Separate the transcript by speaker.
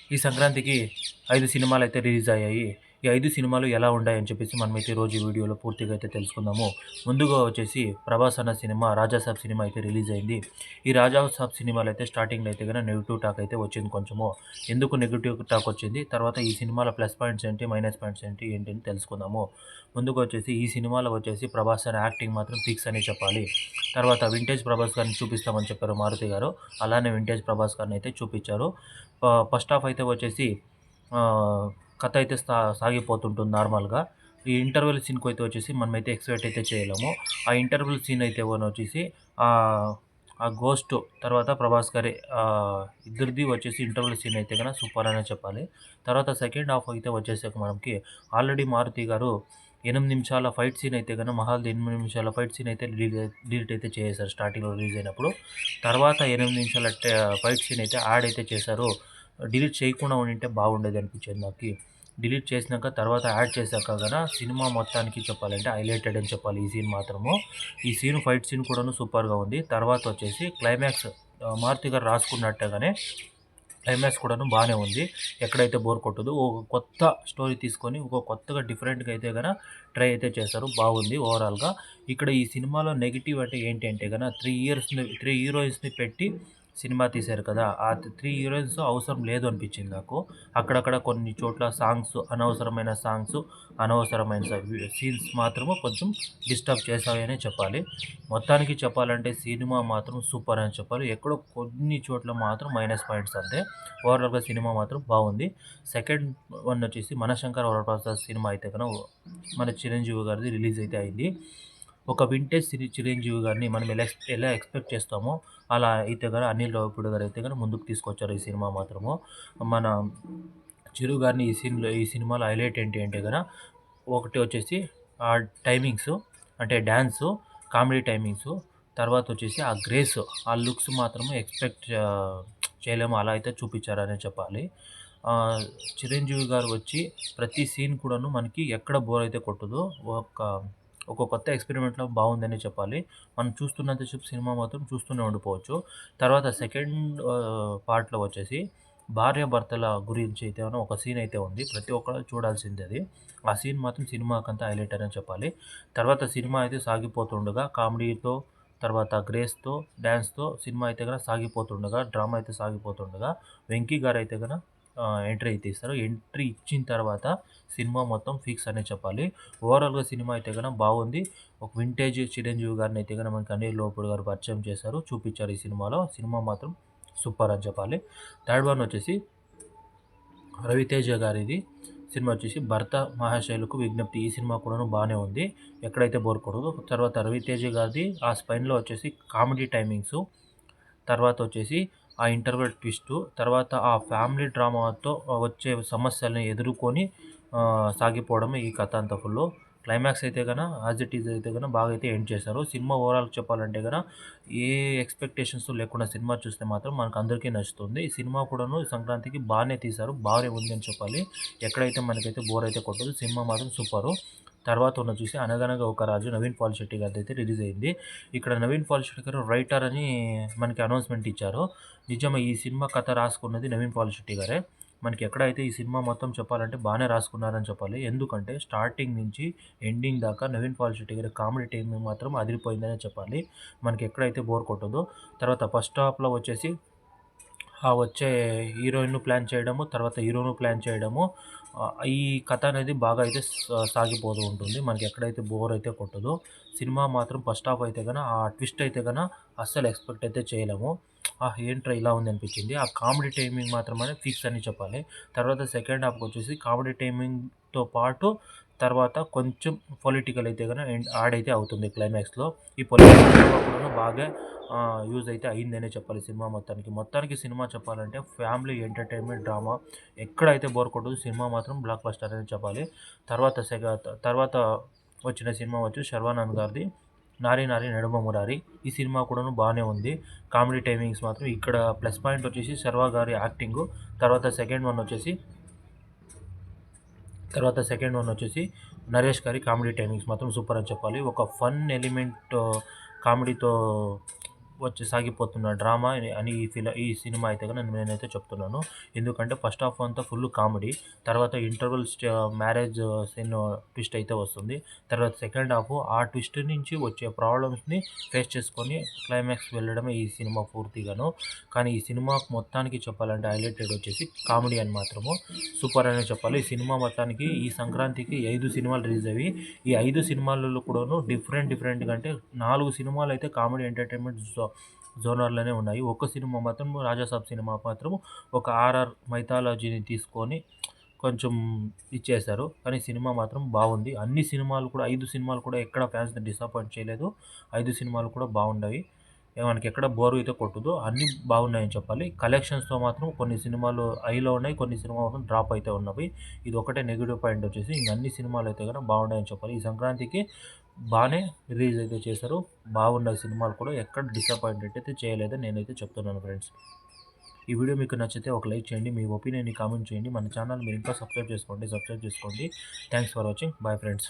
Speaker 1: ఈ సంక్రాంతికి 5 సినిమాలైతే రిలీజ్ అయ్యాయి. ఈ 5 సినిమాలు ఎలా ఉన్నాయని చెప్పేసి మనమైతే ఈరోజు ఈ వీడియోలో పూర్తిగా అయితే తెలుసుకుందాము. ముందుగా వచ్చేసి 'ప్రభాస్' అన్న సినిమా 'రాజా సాబ్' సినిమా అయితే రిలీజ్ అయింది. ఈ 'రాజా సాబ్' సినిమాలో అయితే స్టార్టింగ్‌లో అయితే గన నెగెటివ్ టాక్ అయితే వచ్చింది కొంచెము. ఎందుకు నెగెటివ్ టాక్ వచ్చింది? తర్వాత ఈ సినిమాలో ప్లస్ పాయింట్స్ ఏంటి? మైనస్ పాయింట్స్ ఏంటి? ఏంటి అని తెలుసుకుందాము. ముందుగా వచ్చేసి ఈ సినిమాలో వచ్చేసి 'ప్రభాస్' అనే యాక్టింగ్ మాత్రం పీక్స్ అనే చెప్పాలి. తర్వాత వింటేజ్ 'ప్రభాస్' గారిని చూపిస్తామని చెప్పారు మారుతి గారు. అలానే వింటేజ్ 'ప్రభాస్' గారిని అయితే చూపించారు. ఫస్ట్ హాఫ్ అయితే వచ్చేసి కథ అయితే సాగిపోతుంటుంది నార్మల్‌గా. ఈ ఇంటర్వెల్ సీన్‌కైతే వచ్చేసి మనమైతే ఎక్స్‌పెక్ట్ అయితే చేయలేము. ఆ ఇంటర్వెల్ సీన్ అయితే వచ్చేసి ఆహ్, ఆ గోస్ట్ తర్వాత ప్రభాస్ గారి ఇద్దరిది వచ్చేసి ఇంటర్వెల్ సీన్ అయితే గన సూపర్ అనే చెప్పాలి. తర్వాత సెకండ్ హాఫ్ అయితే వచ్చేసాక మనకి ఆల్రెడీ మారుతి గారు 8 నిమిషాల ఫైట్ సీన్ అయితే గన 'మహల్‌ది' 8 నిమిషాల ఫైట్ సీన్ అయితే డిలీట్ అయితే చేసేసారు స్టార్టింగ్‌లో రిలీజ్ అయినప్పుడు. తర్వాత 8 నిమిషాల ఫైట్ సీన్ అయితే యాడ్ అయితే చేశారు. డిలీట్ చేయకుండా ఉండింటే బాగుండేది అనిపించేది నాకి. డిలీట్ చేసినాక తర్వాత యాడ్ చేశాక గన సినిమా మొత్తానికి చెప్పాలంటే హైలైటెడ్ అని చెప్పాలి ఈ సీన్ మాత్రము. ఈ సీన్ ఫైట్ సీన్ కూడాను సూపర్‌గా ఉంది. తర్వాత వచ్చేసి క్లైమాక్స్ మారుతి గారు రాసుకున్నట్టుగానే క్లైమాక్స్ కూడాను బానే ఉంది. ఎక్కడైతే బోర్ కొట్టదు. ఒక కొత్త స్టోరీ తీసుకొని ఒక కొత్తగా డిఫరెంట్‌గా అయితే గన ట్రై అయితే చేశారు. బాగుంది ఓవరాల్‌గా. ఇక్కడ ఈ సినిమాలో నెగెటివ్ అంటే ఏంటి అంటే గన 3 హీరోయిన్స్‌ని పెట్టి సినిమా తీశారు కదా! ఆ 3 హీరోయిన్స్ అవసరం లేదు అనిపించింది నాకు. అక్కడక్కడ కొన్ని చోట్ల అనవసరమైన సాంగ్స్, అనవసరమైన సీన్స్ మాత్రము కొంచెం డిస్టర్బ్ చేశాయనే చెప్పాలి. మొత్తానికి చెప్పాలంటే సినిమా మాత్రం సూపర్ అని చెప్పాలి. ఎక్కడో కొన్ని చోట్ల మాత్రం మైనస్ పాయింట్స్ అంతే. ఓవరాల్‌గా సినిమా మాత్రం బాగుంది. సెకండ్ వన్ వచ్చేసి 'మనశంకర వరప్రసాద్' సినిమా అయితే గన మన చిరంజీవి గారిది రిలీజ్ అయితే అయింది. ఒక వింటేజ్ చిరంజీవి గారిని మనం ఎలా ఎక్స్‌పెక్ట్ చేస్తామో అలా అయితే గన అనిల్ రావిపూడి గారు అయితే గన ముందుకు తీసుకొచ్చారు ఈ సినిమా మాత్రము. మన చిరు గారిని ఈ సినిమాలో హైలైట్ ఏంటి అంటే గన ఒకటి వచ్చేసి ఆ టైమింగ్స్ అంటే డాన్సు, కామెడీ టైమింగ్సు, తర్వాత వచ్చేసి ఆ గ్రేస్, ఆ లుక్స్ మాత్రము ఎక్స్‌పెక్ట్ చేయలేము. అలా అయితే చూపిచ్చారనే చెప్పాలి. ఆహ్, చిరంజీవి గారు వచ్చి ప్రతి సీన్ కూడాను మనకి ఎక్కడ బోర్ అయితే కొట్టదో ఒక ఒక కొత్త ఎక్స్‌పెరిమెంట్‌లా బావుందనే చెప్పాలి. మనం చూస్తున్నంత సేపు సినిమా మాత్రం చూస్తూనే ఉండిపోవచ్చు. తర్వాత సెకండ్ పార్ట్‌లో వచ్చేసి భార్యాభర్తల గురించి అయితే ఒక సీన్ అయితే ఉంది. ప్రతి ఒక్కరు చూడాల్సిందే అది. ఆ సీన్ మాత్రం సినిమాకంతా హైలైట్ అనే చెప్పాలి. తర్వాత సినిమా అయితే సాగిపోతుండగా కామెడీతో, తర్వాత గ్రేస్‌తో, డాన్స్‌తో సినిమా అయితే గన సాగిపోతుండగా, డ్రామా అయితే సాగిపోతుండగా 'వెంకీ' గారైతే గన ఎంట్రీ అయితే ఇస్తారు. ఎంట్రీ ఇచ్చిన తర్వాత సినిమా మొత్తం ఫిక్స్ అనే చెప్పాలి. ఓవరాల్‌గా సినిమా అయితే గన బాగుంది. ఒక వింటేజ్ చిరంజీవి గారిని అయితే గన మనకి అనిల్ రావిపూడి గారు పరిచయం చేశారు. చూపిచ్చారు ఈ సినిమాలో. సినిమా మాత్రం సూపర్ అని చెప్పాలి. థర్డ్ వన్ వచ్చేసి 'రవితేజ' గారిది సినిమా వచ్చేసి 'భర్త మహాశైలకు విజ్ఞప్తి' ఈ సినిమా కూడాను బానే ఉంది. ఎక్కడైతే బోర్ కొట్టదో. తర్వాత 'రవితేజ' గారిది ఆ స్పైన్‌లో వచ్చేసి కామెడీ టైమింగ్సు, తర్వాత వచ్చేసి ఆ ఇంటర్వెల్ ట్విస్టు, తర్వాత ఆ ఫ్యామిలీ డ్రామాతో వచ్చే సమస్యల్ని ఎదుర్కొని సాగిపోవడమే ఈ కథ అంతా ఫుల్లు. క్లైమాక్స్ అయితే గన యాజ్ ఇట్ ఈజ్ అయితే గన బాగా అయితే ఎండ్ చేశారు. సినిమా ఓవరాల్‌గా చెప్పాలంటే గన ఏ ఎక్స్‌పెక్టేషన్స్ లేకుండా సినిమా చూస్తే మాత్రం మనకందరికీ నచ్చుతుంది. ఈ సినిమా కూడాను సంక్రాంతికి బానే తీశారు. బానే ఉంది అని చెప్పాలి. ఎక్కడైతే మనకైతే బోర్ అయితే కొట్టదు. సినిమా మాత్రం సూపరు. తర్వాత ఉన్నది చూసి 'అనగనగా ఒక రాజు' నవీన్ పాలిశెట్టి గారిదైతే రిలీజ్ అయింది. ఇక్కడ నవీన్ పాలిశెట్టి గారు రైటర్ అని మనకి అనౌన్స్‌మెంట్ ఇచ్చారు. నిజమే ఈ సినిమా కథ రాసుకున్నది నవీన్ పాలిశెట్టి గారే. మనకి ఎక్కడైతే ఈ సినిమా మొత్తం చెప్పాలంటే బానే రాసుకున్నారని చెప్పాలి. ఎందుకంటే స్టార్టింగ్ నుంచి ఎండింగ్ దాకా నవీన్ పాలిశెట్టి గారి కామెడీ టైమింగ్ మాత్రం అదిరిపోయిందనే చెప్పాలి. మనకి ఎక్కడైతే బోర్ కొట్టదో. తర్వాత ఫస్ట్ హాఫ్‌లో వచ్చేసి వచ్చే హీరోయిన్‌ను ప్లాన్ చేయడము, తర్వాత హీరోను ప్లాన్ చేయడము. ఈ కథ అనేది బాగా అయితే సాగిపోతూ ఉంటుంది. మనకి ఎక్కడైతే బోర్ అయితే కొట్టదో. సినిమా మాత్రం ఫస్ట్ హాఫ్ అయితే గన ఆ ట్విస్ట్ అయితే గన అస్సలు ఎక్స్‌పెక్ట్ అయితే చేయలేము. ఏంట్రా ఇలా ఉంది అనిపించింది. ఆ కామెడీ టైమింగ్ మాత్రమే ఫిక్స్ అని చెప్పాలి. తర్వాత సెకండ్ హాఫ్‌కొచ్చేసి కామెడీ టైమింగ్‌తో పాటు తర్వాత కొంచెం పొలిటికల్ అయితే గన యాడ్ అయితే అవుతుంది క్లైమాక్స్‌లో. ఈ పొలిటికల్ డ్రామా కూడాను బాగా యూజ్ అయితే అయిందనే చెప్పాలి సినిమా మొత్తానికి. మొత్తానికి సినిమా చెప్పాలంటే ఫ్యామిలీ ఎంటర్‌టైన్‌మెంట్ డ్రామా ఎక్కడైతే బోర్ కొట్టదో సినిమా మాత్రం బ్లాక్ బస్టర్ అనే చెప్పాలి. తర్వాత వచ్చిన సినిమా వచ్చి 'శర్వానంద్' గారిది 'నారి నారి నడుమ మురారి' ఈ సినిమా కూడాను బానే ఉంది. కామెడీ టైమింగ్స్ మాత్రం ఇక్కడ ప్లస్ పాయింట్ వచ్చేసి 'శర్వా' గారి యాక్టింగు. తర్వాత సెకండ్ వన్ వచ్చేసి 'నరేష్' గారి కామెడీ టైమింగ్స్ మాత్రం సూపర్ అని చెప్పాలి. ఒక ఫన్ ఎలిమెంట్ కామెడీతో వచ్చి సాగిపోతున్న డ్రామా అని ఈ సినిమా అయితే గనుక నేనైతే చెప్తున్నాను. ఎందుకంటే ఫస్ట్ హాఫ్ అంతా ఫుల్ కామెడీ. తర్వాత ఇంటర్వల్ మ్యారేజ్ సీన్ ట్విస్ట్ అయితే వస్తుంది. తర్వాత సెకండ్ హాఫ్ ఆ ట్విస్ట్ నుంచి వచ్చే ప్రాబ్లమ్స్‌ని ఫేస్ చేసుకొని క్లైమాక్స్‌కి వెళ్ళడమే ఈ సినిమా పూర్తిగాను. కానీ ఈ సినిమా మొత్తానికి చెప్పాలంటే హైలైటెడ్ వచ్చేసి కామెడీ అని మాత్రము సూపర్ అనే చెప్పాలి. ఈ సినిమా మొత్తానికి ఈ సంక్రాంతికి 5 సినిమాలు రిలీజ్ అయ్యి ఈ 5 సినిమాలలో కూడాను డిఫరెంట్‌గా అంటే 4 సినిమాలైతే కామెడీ ఎంటర్‌టైన్‌మెంట్ జోనర్‌లోనే ఉన్నాయి. ఒక్క సినిమా మాత్రం 'రాజాసాబ్' సినిమా మాత్రం ఒక హారర్ మైథాలజీని తీసుకొని కొంచెం ఇచ్చేశారు. కానీ సినిమా మాత్రం బావుంది. అన్ని సినిమాలు కూడా 5 సినిమాలు కూడా ఎక్కడ ఫ్యాన్స్‌ని డిసప్పాయింట్ చేయలేదు. 5 సినిమాలు కూడా బాగున్నాయి. మనకెక్కడ బోర్ అయితే కొట్టదు. అన్నీ బాగున్నాయని చెప్పాలి. కలెక్షన్స్‌తో మాత్రం కొన్ని సినిమాలు హైలో ఉన్నాయి. కొన్ని సినిమాలు మాత్రం డ్రాప్ అయితే ఉన్నవి. ఇది ఒకటే నెగెటివ్ పాయింట్ వచ్చేసి ఇంక అన్ని సినిమాలు అయితే గనుక బాగున్నాయని చెప్పాలి. ఈ సంక్రాంతికి బానే రిలీజ్ అయితే చేశారు. బాగున్నాయి సినిమాలు కూడా ఎక్కడ డిసప్పాయింటెడ్ అయితే చేయలేదని నేనైతే చెప్తున్నాను ఫ్రెండ్స్. ఈ వీడియో మీకు నచ్చితే ఒక లైక్ చేయండి. మీ ఒపీనియన్‌ని కామెంట్ చేయండి. మన ఛానల్ మీరు ఇంకా సబ్స్క్రైబ్ చేసుకోండి. Thanks for watching. Bye friends.